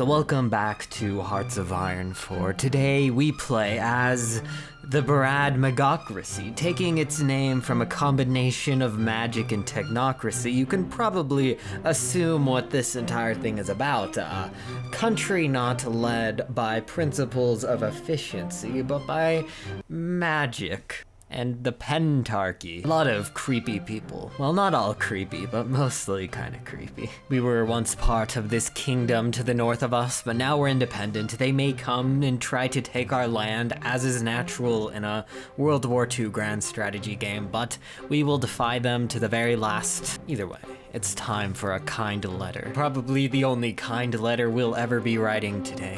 So welcome back to Hearts of Iron 4. Today we play as the Viirad Magocracy, taking its name from a combination of magic and technocracy. You can probably assume what this entire thing is about. A country not led by principles of efficiency, but by magic. And the Pentarchy. A lot of creepy people. Well, not all creepy, but mostly kind of creepy. We were once part of this kingdom to the north of us, but now we're independent. They may come and try to take our land, as is natural in a World War II grand strategy game, but we will defy them to the very last. Either way, it's time for a kind letter. Probably the only kind letter we'll ever be writing today.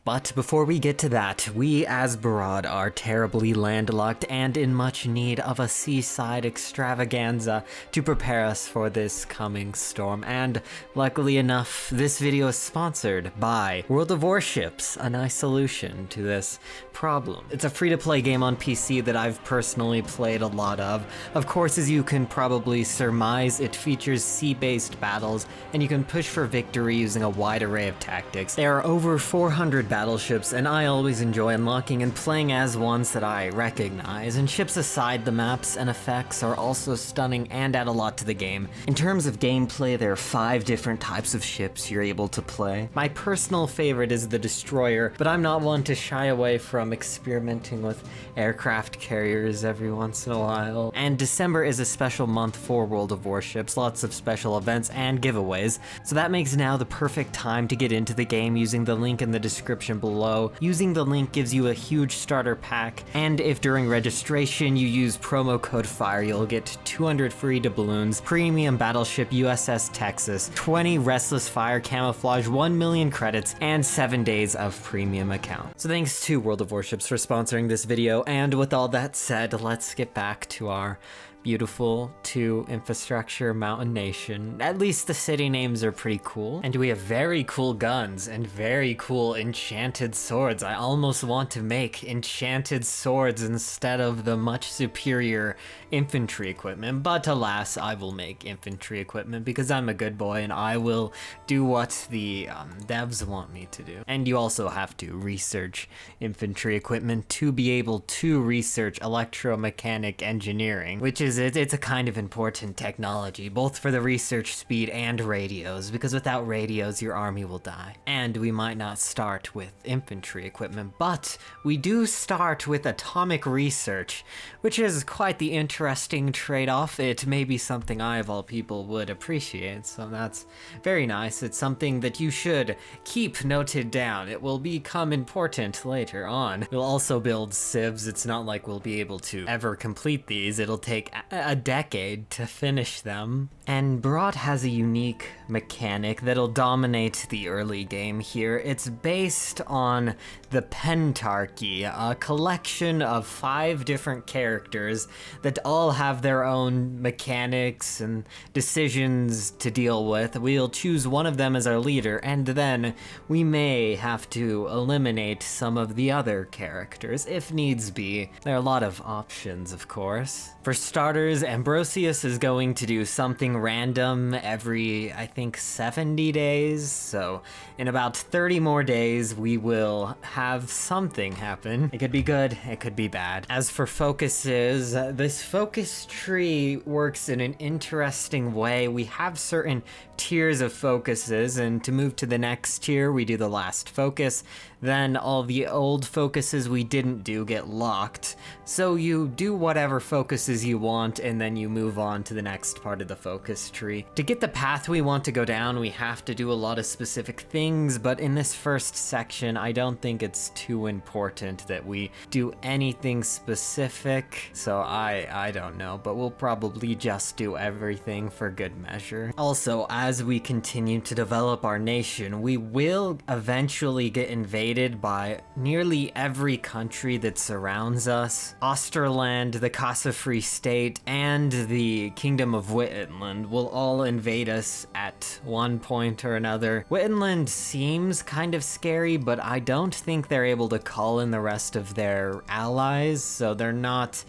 But before we get to that, we as Viirad are terribly landlocked and in much need of a seaside extravaganza to prepare us for this coming storm. And luckily enough, this video is sponsored by World of Warships, a nice solution to this problem. It's a free-to-play game on PC that I've personally played a lot of. Of course, as you can probably surmise, it features sea-based battles, and you can push for victory using a wide array of tactics. There are over 400 battleships, and I always enjoy unlocking and playing as ones that I recognize. And ships aside, the maps and effects are also stunning and add a lot to the game. In terms of gameplay, there are 5 different types of ships you're able to play. My personal favorite is the destroyer, but I'm not one to shy away from experimenting with aircraft carriers every once in a while. And December is a special month for World of Warships, lots of special events and giveaways, so that makes now the perfect time to get into the game using the link in the description below. Using the link gives you a huge starter pack, and if during registration you use promo code FIRE, you'll get 200 free doubloons, premium Battleship USS Texas, 20 Restless Fire Camouflage, 1 million credits, and 7 days of premium account. So thanks to World of Warships for sponsoring this video, and with all that said, let's get back to our beautiful 2 infrastructure mountain nation. At least the city names are pretty cool. And we have very cool guns and very cool enchanted swords. I almost want to make enchanted swords instead of the much superior infantry equipment, but alas, I will make infantry equipment because I'm a good boy and I will do what the devs want me to do. And you also have to research infantry equipment to be able to research electromechanic engineering, which is it's a kind of important technology, both for the research speed and radios, because without radios your army will die. And we might not start with infantry equipment, but we do start with atomic research, which is quite the interesting trade-off. It may be something I, of all people, would appreciate, so that's very nice. It's something that you should keep noted down. It will become important later on. We'll also build civs. It's not like we'll be able to ever complete these. It'll take a decade to finish them. And Viirad has a unique mechanic that'll dominate the early game here. It's based on the Pentarchy, a collection of 5 different characters that all have their own mechanics and decisions to deal with. We'll choose one of them as our leader, and then we may have to eliminate some of the other characters if needs be. There are a lot of options, of course. For starters, Ambrosius is going to do something random every, I think, 70 days, so in about 30 more days we will have something happen. It could be good, it could be bad. As for focuses, this focus tree works in an interesting way. We have certain tiers of focuses, and to move to the next tier we do the last focus, then all the old focuses we didn't do get locked. So you do whatever focuses you want, and then you move on to the next part of the focus tree. To get the path we want to go down, we have to do a lot of specific things, but in this first section, I don't think it's too important that we do anything specific, so I don't know, but we'll probably just do everything for good measure. Also, as we continue to develop our nation, we will eventually get invaded by nearly every country that surrounds us. Osterland, the Casa Free State, and the Kingdom of Wittenland will all invade us at one point or another. Wittenland seems kind of scary, but I don't think they're able to call in the rest of their allies, so they're not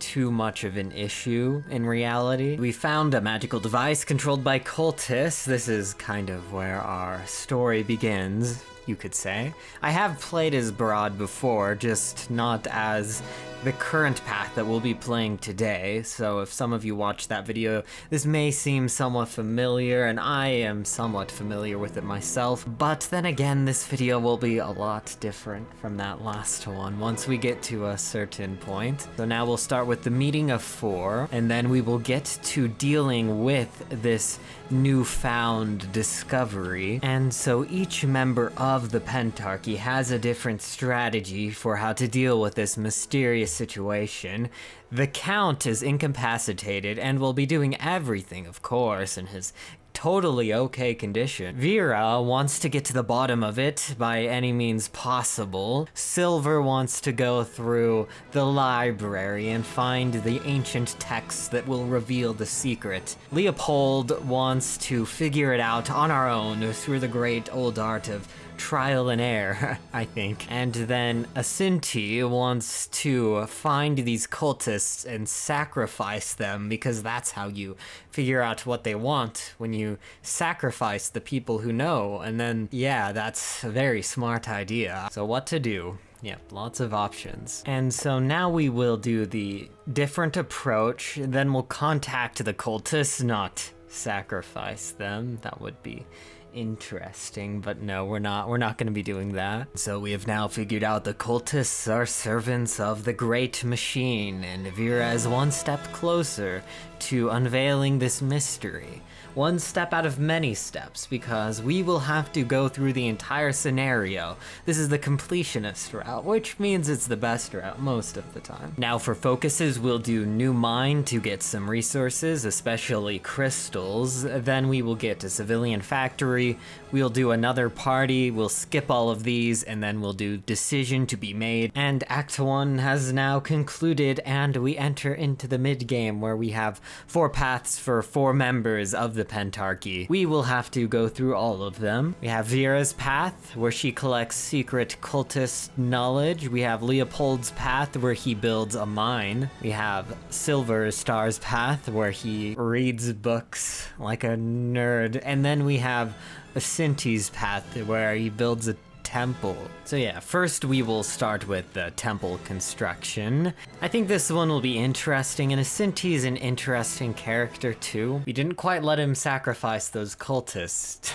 too much of an issue in reality. We found a magical device controlled by cultists. This is kind of where our story begins, you could say. I have played as Viirad before, just not as the current path that we'll be playing today, so if some of you watched that video, this may seem somewhat familiar, and I am somewhat familiar with it myself, but then again, this video will be a lot different from that last one once we get to a certain point. So now we'll start with the meeting of 4, and then we will get to dealing with this newfound discovery. And so each member of the Pentarchy has a different strategy for how to deal with this mysterious situation. The Count is incapacitated and will be doing everything, of course, in his totally okay condition. Viirad wants to get to the bottom of it by any means possible. Silver wants to go through the library and find the ancient texts that will reveal the secret. Leopold wants to figure it out on our own through the great old art of trial and error, I think. And then Asinti wants to find these cultists and sacrifice them, because that's how you figure out what they want, when you sacrifice the people who know. And then, yeah, that's a very smart idea. So what to do? Yep, lots of options. And so now we will do the different approach, then we'll contact the cultists, not sacrifice them. That would be interesting, but no, we're not going to be doing that. So we have now figured out the cultists are servants of the great machine, and Viirad is one step closer to unveiling this mystery. One step out of many steps, because we will have to go through the entire scenario. This is the completionist route, which means it's the best route most of the time. Now for focuses, we'll do new mine to get some resources, especially crystals. Then we will get a civilian factory. We'll do another party. We'll skip all of these, and then we'll do decision to be made. And Act 1 has now concluded, and we enter into the mid-game where we have 4 paths for 4 members of the Pentarchy. We will have to go through all of them. We have Vera's path, where she collects secret cultist knowledge. We have Leopold's path, where he builds a mine. We have Silver Star's path, where he reads books like a nerd. And then we have Asinti's path, where he builds a temple. So yeah, first we will start with the temple construction. I think this one will be interesting, and Asinti is an interesting character too. We didn't quite let him sacrifice those cultists,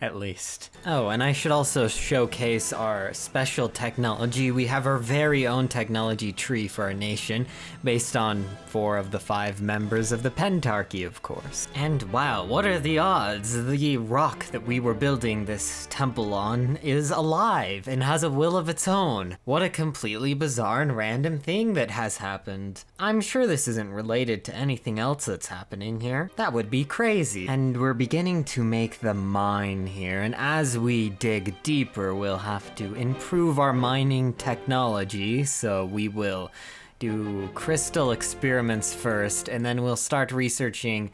at least. Oh, and I should also showcase our special technology. We have our very own technology tree for our nation, based on 4 of the 5 members of the Pentarchy, of course. And wow, what are the odds? The rock that we were building this temple on is alive and has a will of its own. What a completely bizarre and random thing that has happened. I'm sure this isn't related to anything else that's happening here. That would be crazy. And we're beginning to make the mine here, and as we dig deeper, we'll have to improve our mining technology, so we will do crystal experiments first, and then we'll start researching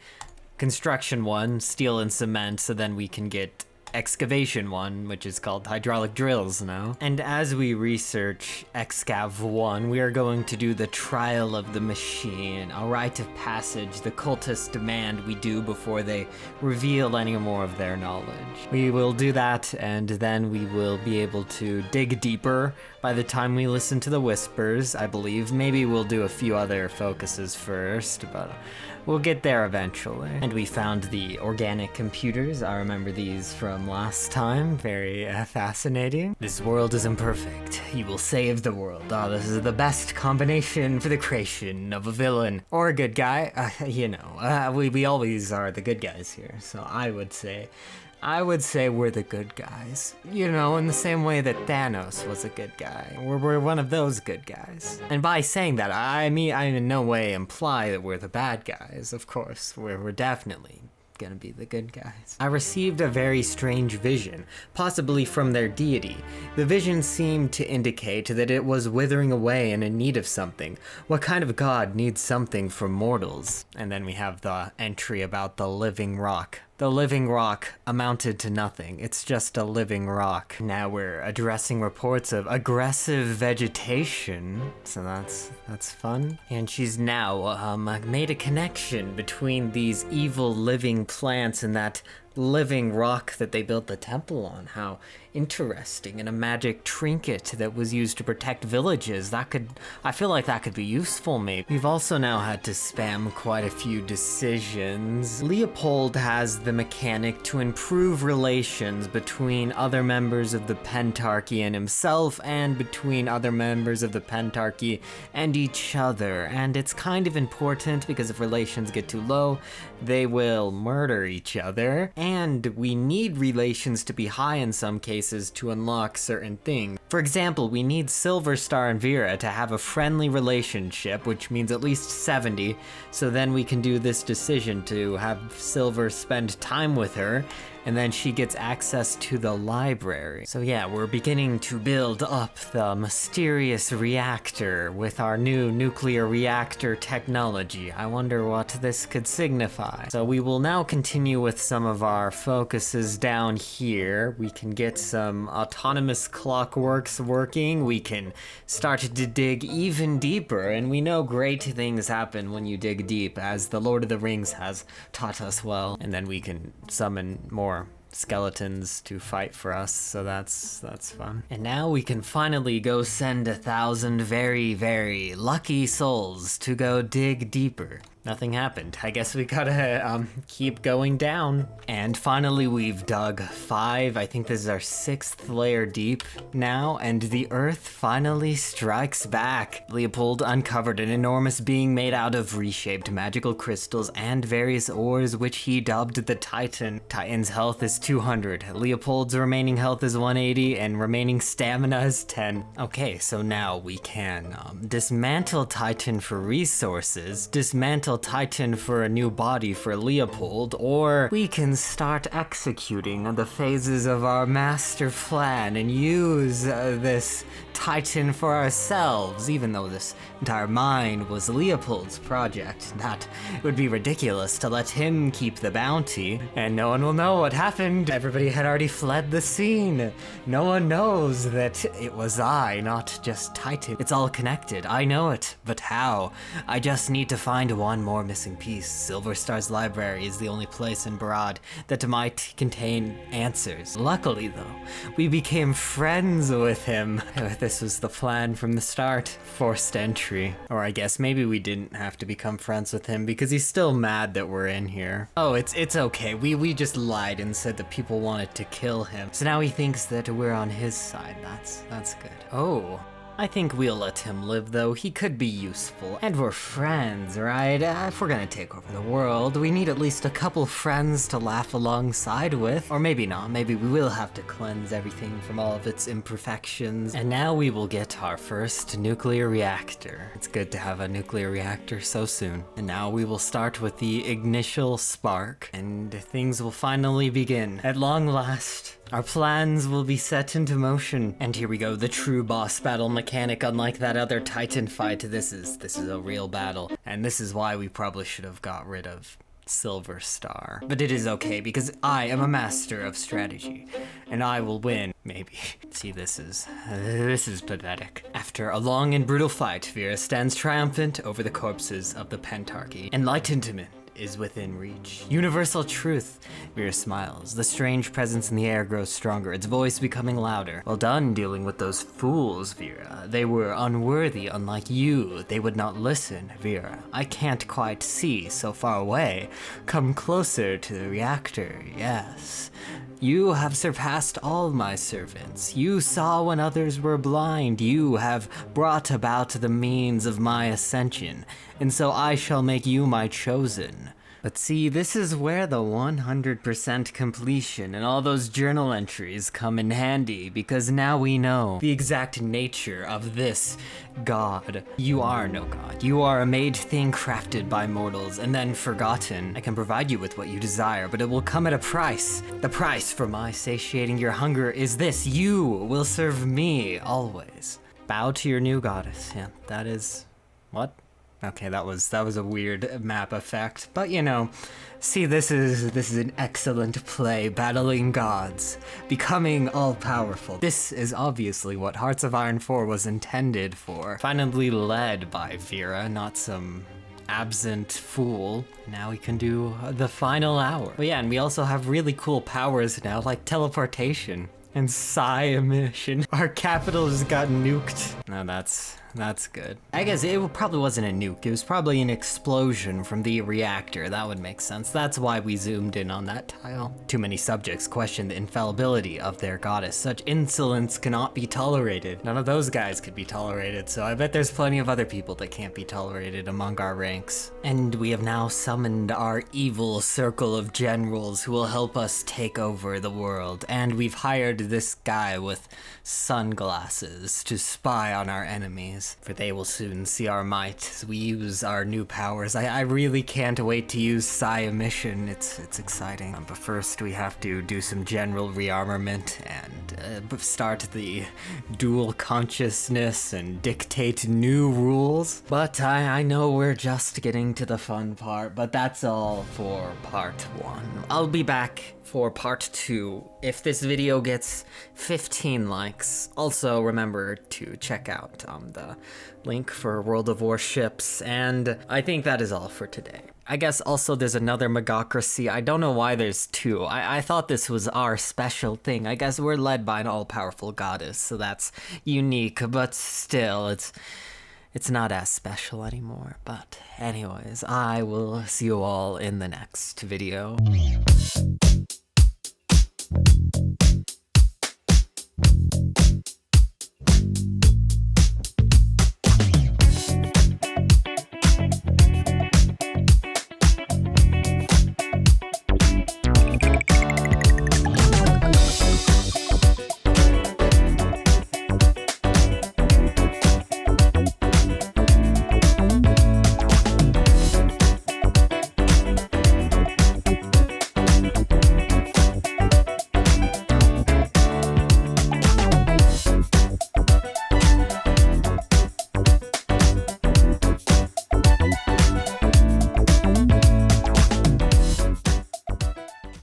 construction 1, steel and cement, so then we can get excavation 1, which is called hydraulic drills now. And as we research Excav 1, we are going to do the trial of the machine, a rite of passage the cultists demand we do before they reveal any more of their knowledge. We will do that, and then we will be able to dig deeper by the time we listen to the whispers, I believe. Maybe we'll do a few other focuses first, but we'll get there eventually. And we found the organic computers. I remember these from last time. Very fascinating. This world is imperfect. You will save the world. Oh, this is the best combination for the creation of a villain. Or a good guy. We always are the good guys here. So I would say we're the good guys. You know, in the same way that Thanos was a good guy. We're one of those good guys. And by saying that, I mean, I in no way imply that we're the bad guys. Of course, we're definitely gonna be the good guys. I received a very strange vision, possibly from their deity. The vision seemed to indicate that it was withering away and in need of something. What kind of god needs something from mortals? And then we have the entry about the living rock the living rock amounted to nothing. It's just a living rock. Now we're addressing reports of aggressive vegetation, so that's fun. And she's now made a connection between these evil living plants and that living rock that they built the temple on. How interesting. And a magic trinket that was used to protect villages. I feel like that could be useful maybe. We've also now had to spam quite a few decisions. Leopold has the mechanic to improve relations between other members of the Pentarchy and himself, and between other members of the Pentarchy and each other. And it's kind of important because if relations get too low, they will murder each other. And we need relations to be high in some cases to unlock certain things. For example, we need Silver Star and Viirad to have a friendly relationship, which means at least 70, so then we can do this decision to have Silver spend time with her, and then she gets access to the library. So yeah, we're beginning to build up the mysterious reactor with our new nuclear reactor technology. I wonder what this could signify. So we will now continue with some of our focuses down here. We can get some autonomous clockworks working. We can start to dig even deeper, and we know great things happen when you dig deep, as the Lord of the Rings has taught us well. And then we can summon more skeletons to fight for us, so that's fun. And now we can finally go send 1,000 very, very lucky souls to go dig deeper. Nothing happened. I guess we gotta keep going down. And finally we've dug 5. I think this is our 6th layer deep now, and the earth finally strikes back. Leopold uncovered an enormous being made out of reshaped magical crystals and various ores, which he dubbed the Titan. Titan's health is 200. Leopold's remaining health is 180, and remaining stamina is 10. Okay, so now we can dismantle Titan for resources, dismantle Titan for a new body for Leopold, or we can start executing the phases of our master plan and use this Titan for ourselves, even though this entire mine was Leopold's project. That would be ridiculous to let him keep the bounty, and no one will know what happened. Everybody had already fled the scene. No one knows that it was I, not just Titan. It's all connected, I know it, but how? I just need to find one more missing piece. Silver Star's library is the only place in Viirad that might contain answers. Luckily though, we became friends with him. This was the plan from the start. Forced entry. Or I guess maybe we didn't have to become friends with him because he's still mad that we're in here. Oh, it's okay. We just lied and said that people wanted to kill him. So now he thinks that we're on his side. That's good. Oh. I think we'll let him live though, he could be useful. And we're friends, right? If we're gonna take over the world, we need at least a couple friends to laugh alongside with. Or maybe not, maybe we will have to cleanse everything from all of its imperfections. And now we will get our first nuclear reactor. It's good to have a nuclear reactor so soon. And now we will start with the initial spark, and things will finally begin. At long last, our plans will be set into motion. And here we go, the true boss battle mechanic. Unlike that other Titan fight, this is a real battle. And this is why we probably should have got rid of Silver Star. But it is okay, because I am a master of strategy, and I will win, maybe. See, this is pathetic. After a long and brutal fight, Viirad stands triumphant over the corpses of the Pentarchy. Enlightenment is within reach. Universal truth. Viirad smiles. The strange presence in the air grows stronger, its voice becoming louder. Well done dealing with those fools, Viirad. They were unworthy, unlike you. They would not listen, Viirad. I can't quite see so far away. Come closer to the reactor, yes. You have surpassed all my servants. You saw when others were blind. You have brought about the means of my ascension, and so I shall make you my chosen. But see, this is where the 100% completion and all those journal entries come in handy, because now we know the exact nature of this god. You are no god. You are a made thing crafted by mortals and then forgotten. I can provide you with what you desire, but it will come at a price. The price for my satiating your hunger is this: you will serve me always. Bow to your new goddess. Yeah, that is... what? Okay, that was a weird map effect, but you know, see, this is an excellent play, battling gods, becoming all-powerful. This is obviously what Hearts of Iron 4 was intended for. Finally led by Viirad, not some absent fool. Now we can do the final hour. But yeah, and we also have really cool powers now, like teleportation and psi emission. Our capital just got nuked. No, that's good. I guess it probably wasn't a nuke. It was probably an explosion from the reactor. That would make sense. That's why we zoomed in on that tile. Too many subjects question the infallibility of their goddess. Such insolence cannot be tolerated. None of those guys could be tolerated, so I bet there's plenty of other people that can't be tolerated among our ranks. And we have now summoned our evil circle of generals who will help us take over the world. And we've hired this guy with sunglasses to spy on our enemies, for they will soon see our might as we use our new powers. I really can't wait to use psi emission. It's exciting. But first we have to do some general rearmament and start the dual consciousness and dictate new rules. But I know we're just getting to the fun part, but that's all for part 1. I'll be back for part 2 if this video gets 15 likes. Also remember to check out the link for World of Warships, and I think that is all for today. I guess also there's another Megocracy. I don't know why there's 2. I thought this was our special thing. I guess we're led by an all-powerful goddess, so that's unique, but still, it's not as special anymore. But anyways, I will see you all in the next video.